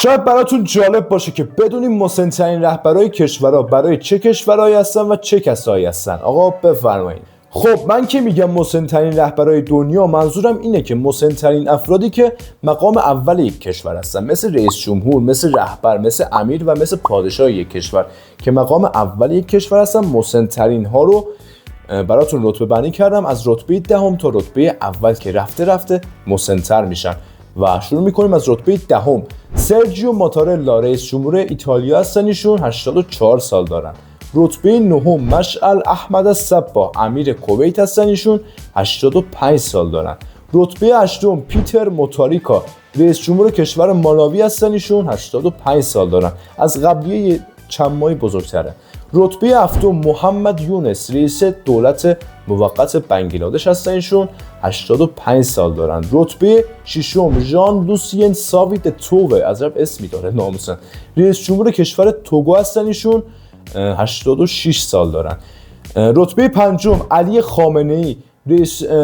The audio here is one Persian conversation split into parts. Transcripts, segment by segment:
شاید براتون جالب باشه که بدونیم مسن‌ترین رهبرای کشورها برای چه کشورهایی هستن و چه کسایی هستن. آقا بفرمایید. خب من که میگم مسن‌ترین رهبرای دنیا، منظورم اینه که مسن‌ترین افرادی که مقام اول یک کشور هستن، مثل رئیس جمهور، مثل رهبر، مثل امیر و مثل پادشاه یک کشور که مقام اول یک کشور هستن. مسن‌ترین ها رو براتون رتبه بندی کردم از رتبه دهم تا رتبه اول که رفته مسن‌تر میشن و شروع میکنیم از رتبه دهم. سرجیو ماتارلا رئیس جمهور ایتالیا هستن، ایشون 84 سال دارن. رتبه نهم مشعل احمد الصباح امیر کویت هستن، ایشون 85 سال دارن. رتبه هشتم پیتر موتاریکا رئیس جمهور کشور مالاوی هستن، ایشون 85 سال دارن. از قبلیه چند ماهی بزرگتره. رتبه هفتم محمد یونس رئیس دولت موقت بنگلادش هستن، ایشون 85 سال دارن. رتبه ششم ژان لوسین ساوید توغه، عجب اسمی داره ناموسن، رئیس جمهور کشور توگو هستن، ایشون 86 سال دارن. رتبه پنجم علی خامنه‌ای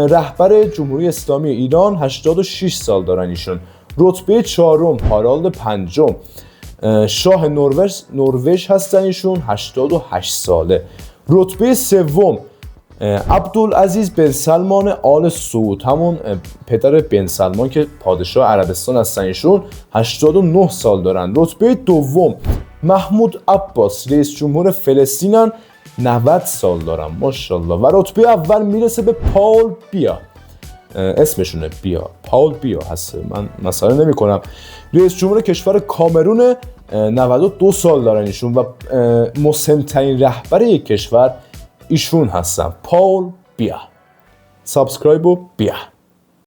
رهبر جمهوری اسلامی ایران 86 سال دارن ایشون. رتبه چهارم هارالد پنجم شاه نروژ هستن، ایشون 88 ساله. رتبه سوم عبدالعزیز بن سلمان آل سعود، همون پدر بن سلمان که پادشاه عربستان هستن، ایشون 89 سال دارن. رتبه دوم محمود عباس رئیس جمهور فلسطینن، 90 سال دارن ماشاءالله. و رتبه اول میرسه به پاول بیا، اسمشونه پاول بیا هست، من مثلا نمی کنم، رئیس جمهور کشور کامرون، 92 سال دارن ایشون و مسن‌ترین رهبر یک کشور ایشون هستن، پاول بیا. سابسکرایب و بیا.